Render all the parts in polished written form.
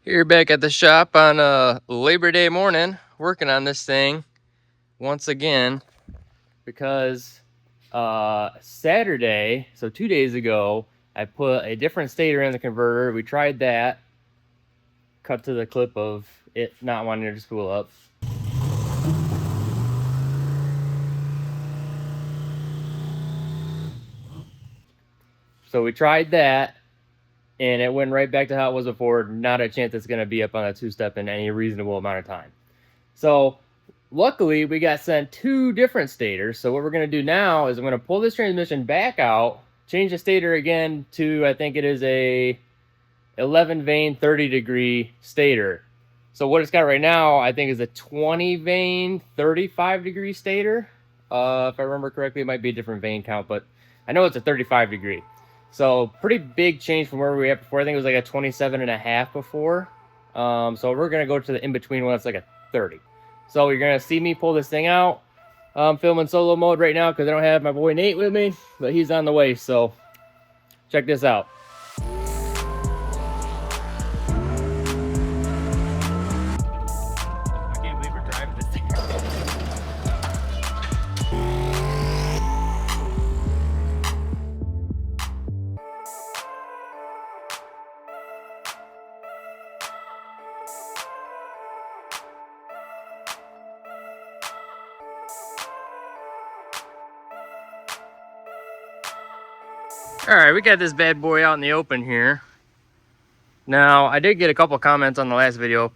Here back at the shop on Labor Day morning, working on this thing once again because Saturday, so 2 days ago, I put a different stator in the converter. We tried that, cut to the clip of it not wanting to spool up. So we tried that, and it went right back to how it was before. Not a chance it's going to be up on a two-step in any reasonable amount of time. So luckily, we got sent two different stators. So what we're going to do now is I'm going to pull this transmission back out, change the stator again to, I think it is a 11 vane 30 degree stator. So what it's got right now, I think, is a 20 vane 35 degree stator. If I remember correctly, it might be a different vane count, but I know it's a 35 degree. So pretty big change from where we were at before. I think it was like a 27.5 before. So we're going to go to the in-between one that's like a 30. So you're going to see me pull this thing out. I'm filming solo mode right now because I don't have my boy Nate with me, but he's on the way. So check this out. All right, we got this bad boy out in the open here. Now, I did get a couple comments on the last video.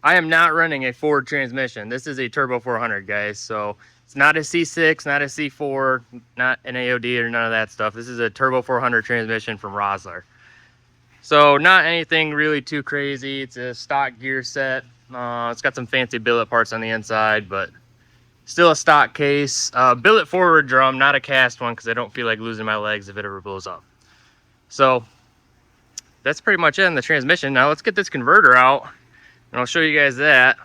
I am not running a Ford transmission. This is a Turbo 400, guys. So it's not a C6, not a C4, not an AOD or none of that stuff. This is a Turbo 400 transmission from Rosler. So not anything really too crazy. It's a stock gear set. It's got some fancy billet parts on the inside, but still a stock case. Billet forward drum, not a cast one, because I don't feel like losing my legs if it ever blows up. So that's pretty much it in the transmission. Now let's get this converter out, and I'll show you guys that.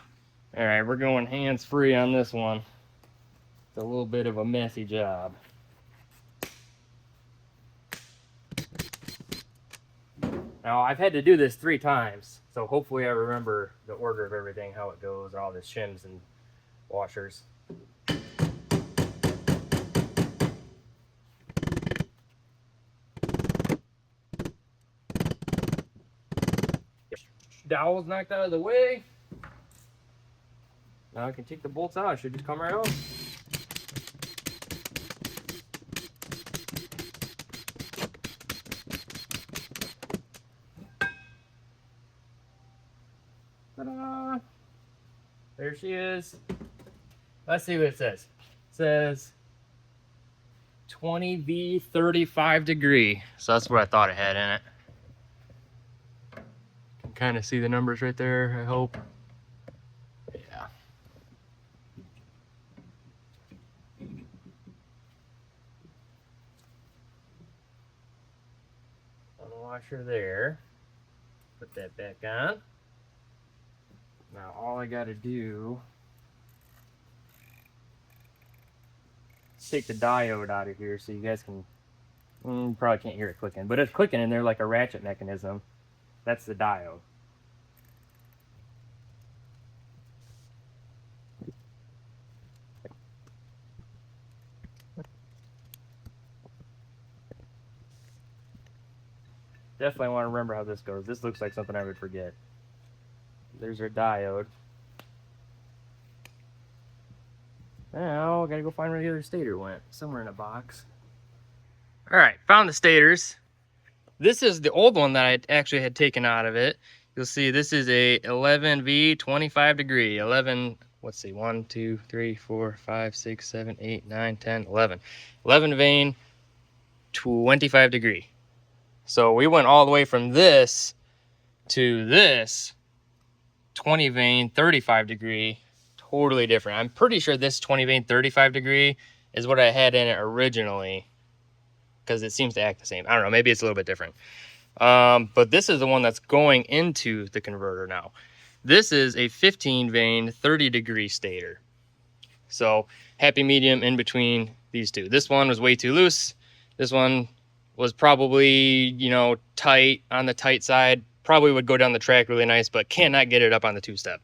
All right, we're going hands-free on this one. It's a little bit of a messy job. Now, I've had to do this 3 times, so hopefully I remember the order of everything, how it goes, all the shims and washers. Dowel's knocked out of the way. Now I can take the bolts out. It should just come right off. Ta-da! There she is. Let's see what it says. It says 20V 35 degree. So that's what I thought it had in it. You can kind of see the numbers right there, I hope. Yeah. Washer there. Put that back on. Now all I gotta do is take the diode out of here so you guys can, you probably can't hear it clicking, but it's clicking in there like a ratchet mechanism. That's the diode. Definitely want to remember how this goes. This looks like something I would forget. There's our diode. Now I gotta go find where the other stator went. Somewhere in a box. Alright, found the stators. This is the old one that I actually had taken out of it. You'll see this is a 11V 25 degree. 11, let's see, 1, 2, 3, 4, 5, 6, 7, 8, 9, 10, 11. 11 vane 25 degree. So we went all the way from this to this 20 vane 35 degree. Totally different. I'm pretty sure this 20 vane 35 degree is what I had in it originally, because it seems to act the same. I don't know, maybe it's a little bit different. But this is the one that's going into the converter now. This is a 15 vane 30 degree stator. So happy medium in between these two. This one was way too loose. This one was probably, you know, tight, on the tight side. probably would go down the track really nice, but cannot get it up on the two-step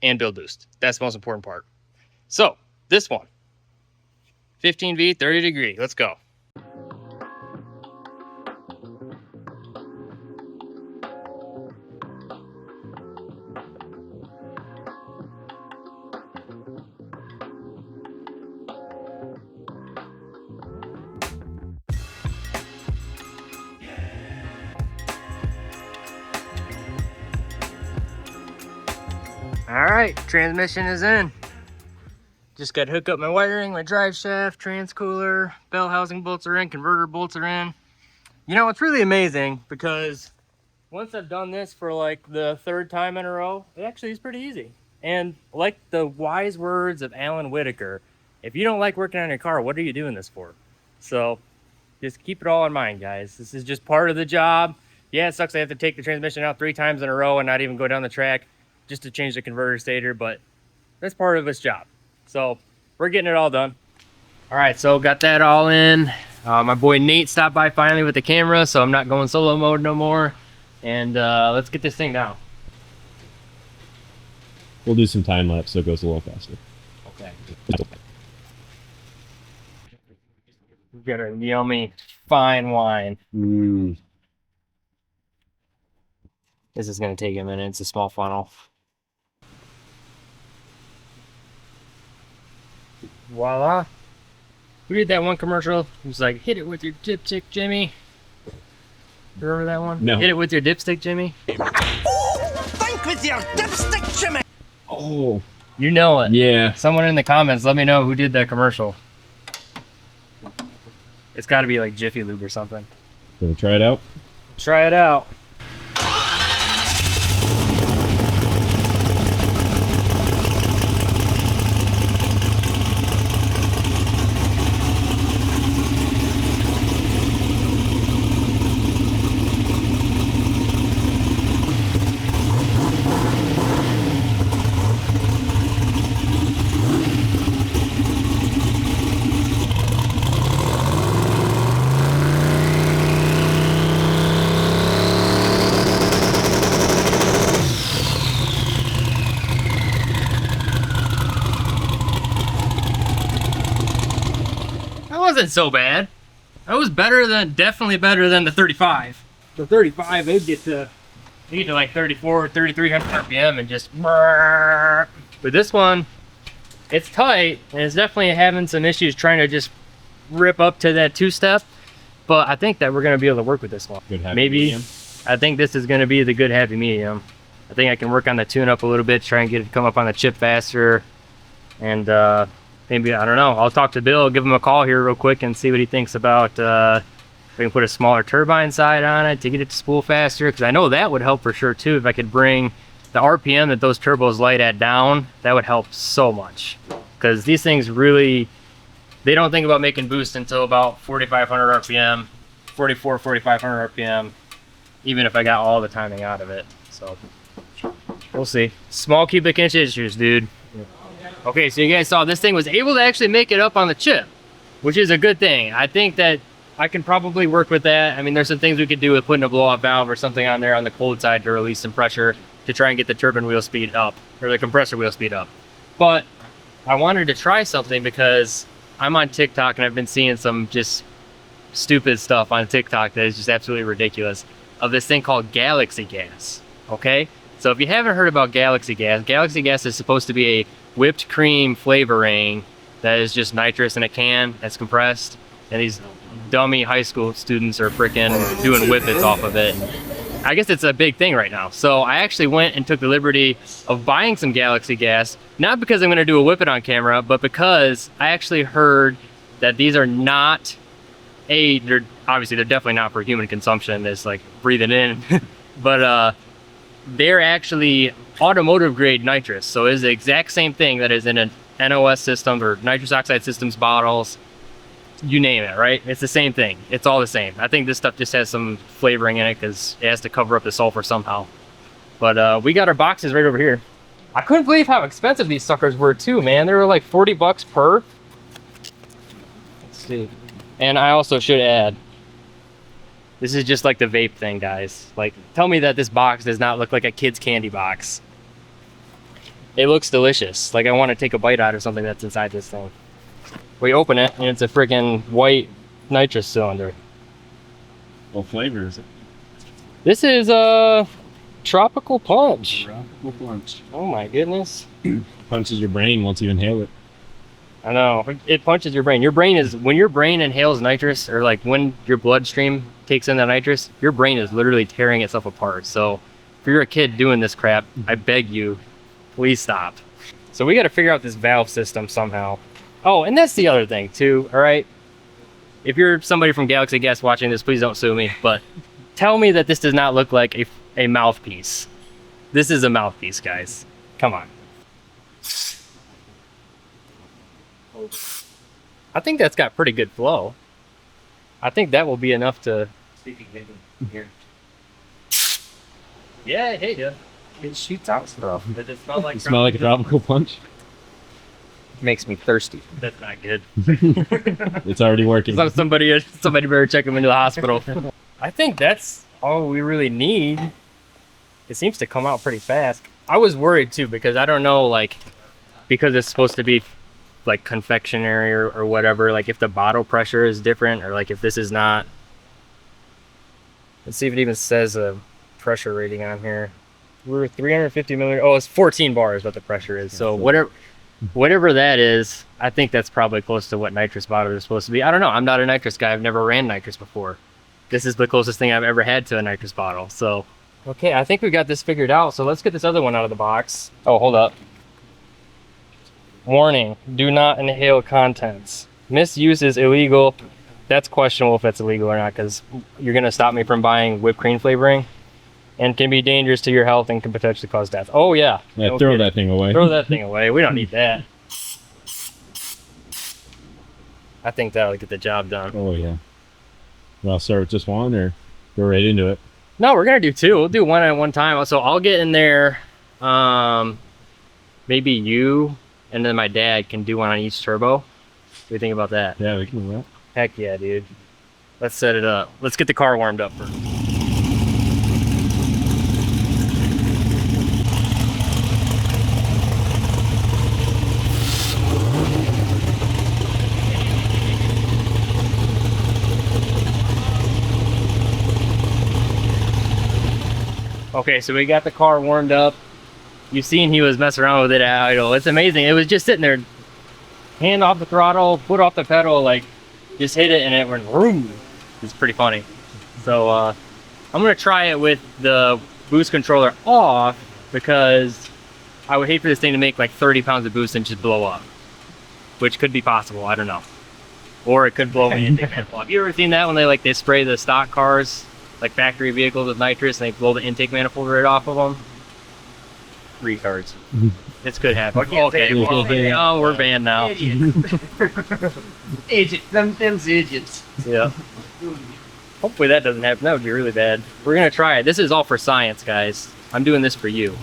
and build boost. That's the most important part. So this one, 15V, 30 degree, let's go. All right, transmission is in. Just got to hook up my wiring, my drive shaft, transcooler, bell housing bolts are in, converter bolts are in. You know, it's really amazing because once I've done this for like the 3rd time in a row, it actually is pretty easy. And like the wise words of Alan Whitaker, if you don't like working on your car, what are you doing this for? So just keep it all in mind, guys. This is just part of the job. Yeah, it sucks I have to take the transmission out 3 times in a row and not even go down the track just to change the converter stator, but that's part of this job. So we're getting it all done. All right, so got that all in. My boy Nate stopped by finally with the camera, so I'm not going solo mode no more. And let's get this thing down. We'll do some time lapse so it goes a little faster. Okay. We've got a yummy fine wine. This is gonna take a minute. It's a small funnel. Voila. Who did that one commercial? It was like, hit it with your dipstick, Jimmy. Remember that one? No. Hit it with your dipstick, Jimmy. Oh, think with your dipstick, Jimmy. Oh. You know it. Yeah. Someone in the comments, let me know who did that commercial. It's got to be like Jiffy Lube or something. Gonna try it out? Try it out. Wasn't so bad. That was better than, definitely better than the 35. The 35, they'd get to like 34, 3,300 RPM and just. But this one, it's tight and it's definitely having some issues trying to just rip up to that 2-step. But I think that we're gonna be able to work with this one. Good happy Maybe medium. I think this is gonna be the good happy medium. I think I can work on the tune up a little bit, try and get it to come up on the chip faster, and maybe, I don't know, I'll talk to Bill, give him a call here real quick and see what he thinks about if we can put a smaller turbine side on it to get it to spool faster, because I know that would help for sure too. If I could bring the RPM that those turbos light at down, that would help so much. Because these things really, they don't think about making boost until about 4,500 RPM, 44, 4,500 RPM, even if I got all the timing out of it. So we'll see. Small cubic inch issues, dude. Okay, so you guys saw this thing was able to actually make it up on the chip, which is a good thing. I think that I can probably work with that. I mean, there's some things we could do with putting a blow-off valve or something on there on the cold side to release some pressure to try and get the turbine wheel speed up, or the compressor wheel speed up. But I wanted to try something because I'm on TikTok and I've been seeing some just stupid stuff on TikTok that is just absolutely ridiculous of this thing called Galaxy Gas, okay? So if you haven't heard about Galaxy Gas is supposed to be a whipped cream flavoring that is just nitrous in a can that's compressed, and these dummy high school students are freaking doing whippets off of it. I guess it's a big thing right now. So I actually went and took the liberty of buying some Galaxy Gas, not because I'm going to do a whippet on camera, but because I actually heard that these are not they're definitely not for human consumption. It's like breathing in, but they're actually automotive grade nitrous. So it's the exact same thing that is in an NOS system or nitrous oxide systems bottles, you name it, right? It's the same thing. It's all the same. I think this stuff just has some flavoring in it because it has to cover up the sulfur somehow. But we got our boxes right over here. I couldn't believe how expensive these suckers were too, man. They were like 40 bucks per. Let's see. And I also should add, This is just like the vape thing, guys. Like, tell me that this box does not look like a kid's candy box. It looks delicious. Like I want to take a bite out of something that's inside this thing. We open it and it's a freaking white nitrous cylinder. What flavor is it? This is a tropical punch. Tropical punch. Oh my goodness. Punches your brain once you inhale it. I know. It punches your brain. Your brain is, when your brain inhales nitrous, or like when your bloodstream takes in the nitrous, your brain is literally tearing itself apart. So if you're a kid doing this crap, I beg you, please stop. So we got to figure out this valve system somehow. Oh, and that's the other thing too, all right? If you're somebody from Galaxy Gas watching this, please don't sue me, but tell me that this does not look like a mouthpiece. This is a mouthpiece, guys. Come on. I think that's got pretty good flow. I think that will be enough to... Here. Yeah, hey, yeah. It shoots out stuff. Does it smell like... Smell like a tropical punch? Makes me thirsty. That's not good. It's already working. So somebody better check him into the hospital. I think that's all we really need. It seems to come out pretty fast. I was worried too, because I don't know, like, because it's supposed to be like confectionery or whatever, like if the bottle pressure is different, or like if this is not. Let's see if it even says a pressure rating on here. We're 350 milliliters. Oh, it's 14 bars what the pressure is. So whatever that is, I think that's probably close to what nitrous bottles are supposed to be. I don't know. I'm not a nitrous guy. I've never ran nitrous before. This is the closest thing I've ever had to a nitrous bottle. So, okay, I think we got this figured out. So let's get this other one out of the box. Oh, hold up. Warning, do not inhale contents. Misuse is illegal. That's questionable if it's illegal or not, because you're going to stop me from buying whipped cream flavoring, and can be dangerous to your health and can potentially cause death. Oh, yeah. Yeah, throw that thing away. Throw that thing away. We don't need that. I think that'll get the job done. Oh, yeah. Well, I'll start with just one, or go right into it? No, we're going to do two. We'll do one at one time. So I'll get in there. Maybe you and then my dad can do one on each turbo. What do you think about that? Yeah, we can do that. Heck yeah, dude. Let's set it up. Let's get the car warmed up first. Okay, so we got the car warmed up. You've seen he was messing around with it at idle. It's amazing. It was just sitting there, hand off the throttle, foot off the pedal, like just hit it and it went vroom. It's pretty funny. So I'm gonna try it with the boost controller off, because I would hate for this thing to make like 30 pounds of boost and just blow up, which could be possible. I don't know. Or it could blow the intake manifold. Have you ever seen that when they spray the stock cars, like factory vehicles, with nitrous, and they blow the intake manifold right off of them? Retards. This could happen. Okay, well, we're banned now. Idiots. Them's idiots. Yeah. Hopefully that doesn't happen. That would be really bad. We're gonna try it. This is all for science, guys. I'm doing this for you.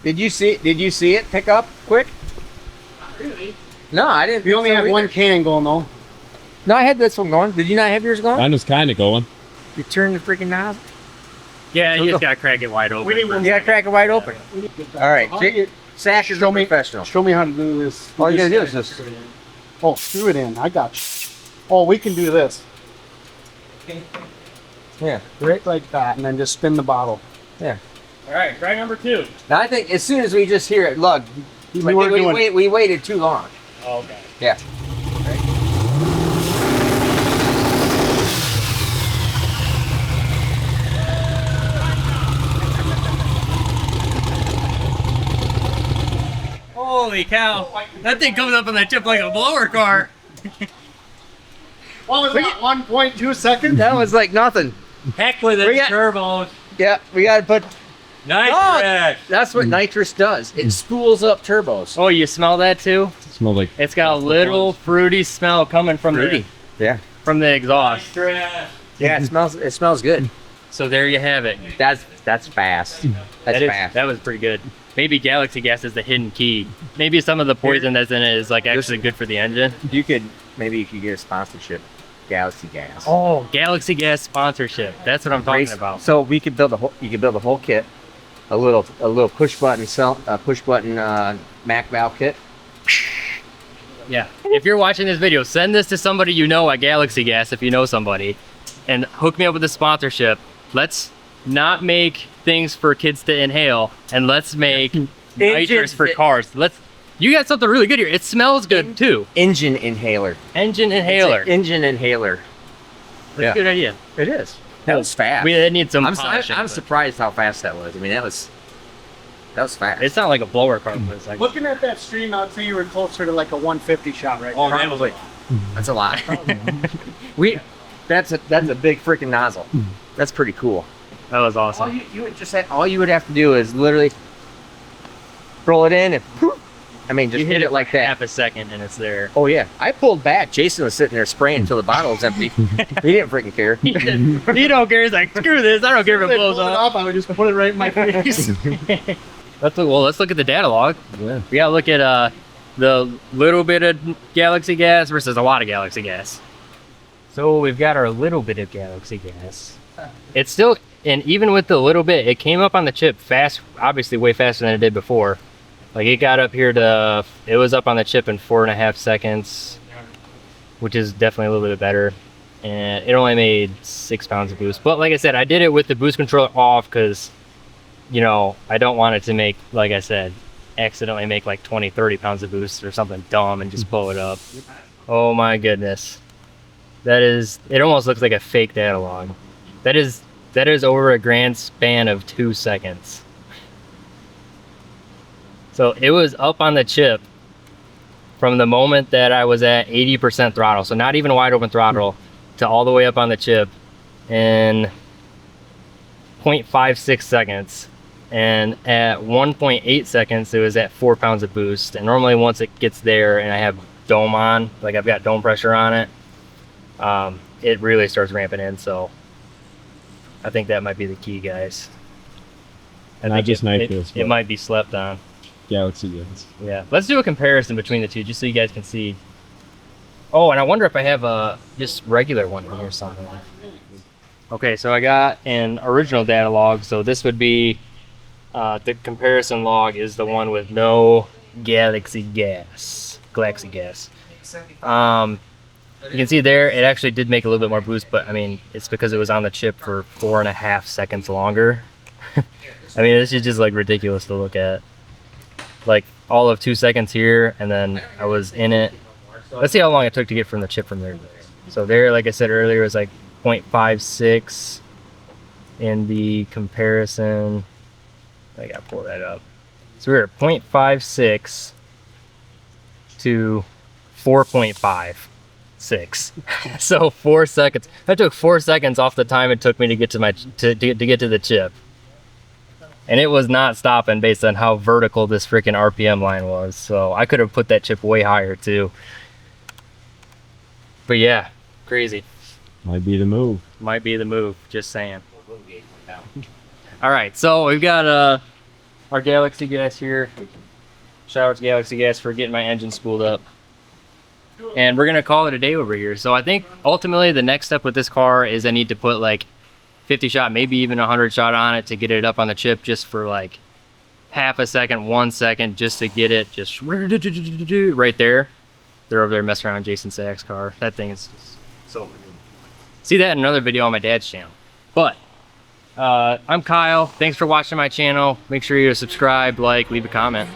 Did you see it pick up quick? Not really. No, I didn't. We only think have so one either. can going though. No, I had this one going. Did you not have yours going? Mine was kind of going. You turned the freaking knob. Yeah, you just gotta crack it wide open. We need one. You gotta crack it wide open. All right, Sash is a professional. Show me how to do this. All you gotta do is just. Oh, screw it in. I got you. Oh, we can do this. Yeah. Right like that, and then just spin the bottle. Yeah. All right, try number 2. Now I think as soon as we just hear it lug, We weren't doing- we waited too long. Oh, okay. Yeah. Holy cow! That thing comes up on the tip like a blower car. What was that? 1.2 seconds? That was like nothing. Heck with We it, got- turbos. Yeah, we gotta put. Nitrous. That's what nitrous does. It spools up turbos. Oh, you smell that too? It smelled like. It's got a little fruity smell coming from Fruity. Yeah. from the exhaust. Yeah, it smells good. So there you have it. That's fast. That's fast. That was pretty good. Maybe Galaxy Gas is the hidden key. Maybe some of the poison that's in it is like actually good for the engine. Maybe you could get a sponsorship, Galaxy Gas. Oh, Galaxy Gas sponsorship. That's what I'm talking about. So we could build you could build a whole kit, a little push button Mac valve kit. Yeah. If you're watching this video, send this to somebody you know at Galaxy Gas if you know somebody, and hook me up with a sponsorship. Let's not make things for kids to inhale, and let's make nitrous for cars. You got something really good here. It smells good too. Engine inhaler. Engine inhaler. Engine inhaler. That's a good idea. It is. That was fast. We need some I'm polishing, but surprised how fast that was. I mean, that was fast. it's not like a blower car, but it's like Looking at that stream, I'd say you were closer to like a 150 shot right Oh, there. probably. That's a lot. That's a big freaking nozzle. That's pretty cool. that was awesome. All you would have to do is literally roll it in and just You hit it like that. half a second and it's there. Oh yeah, I pulled back. Jason was sitting there spraying until the bottle was empty. He didn't freaking care. You don't care. He's like, screw this. I don't care if it blows up. I would just put it right in my face. Let's look at the data log. Yeah. We gotta look at the little bit of Galaxy Gas versus a lot of Galaxy Gas. So we've got our little bit of Galaxy Gas. It's still, and even with the little bit, it came up on the chip fast, obviously way faster than it did before. Like it got up here to, it was up on the chip in 4.5 seconds, which is definitely a little bit better. And it only made 6 pounds of boost. But like I said, I did it with the boost controller off because, you know, I don't want it to make, like I said, accidentally make like 20, 30 pounds of boost or something dumb and just blow it up. Oh my goodness. It almost looks like a fake data log. That is over a grand span of 2 seconds. So it was up on the chip from the moment that I was at 80% throttle. So not even wide open throttle to all the way up on the chip in 0.56 seconds. And at 1.8 seconds, it was at 4 pounds of boost. And normally once it gets there and I have dome on, like I've got dome pressure on it, it really starts ramping in. So I think that might be the key, guys. Not just Nitrous, It but might be slept on. Galaxy Gas. Yeah, let's do a comparison between the two just so you guys can see. Oh, and I wonder if I have a just regular one here or something. Okay, so I got an original data log. So this would be the comparison log is the one with no Galaxy Gas. You can see there, it actually did make a little bit more boost, but I mean, it's because it was on the chip for 4.5 seconds longer. I mean, this is just like ridiculous to look at. Like all of 2 seconds here, and then I was in it. Let's see how long it took to get from the chip from there. So there, like I said earlier, was like 0.56 in the comparison. I gotta pull that up. So we were at 0.56 to 4.56. So 4 seconds. That took 4 seconds off the time it took me to get to to get to the chip. And it was not stopping based on how vertical this freaking RPM line was. So I could have put that chip way higher too. But yeah, crazy. Might be the move. Might be the move, just saying. All right, so we've got our Galaxy Gas here. Shout out to Galaxy Gas for getting my engine spooled up. And we're gonna call it a day over here. So I think ultimately the next step with this car is I need to put like 50 shot, maybe even 100 shot on it to get it up on the chip just for like half a second, 1 second, just to get it just right there. They're over there messing around Jason Sachs' car. That thing is so good. See that in another video on my dad's channel. But I'm Kyle. Thanks for watching my channel. Make sure you subscribe, like, leave a comment.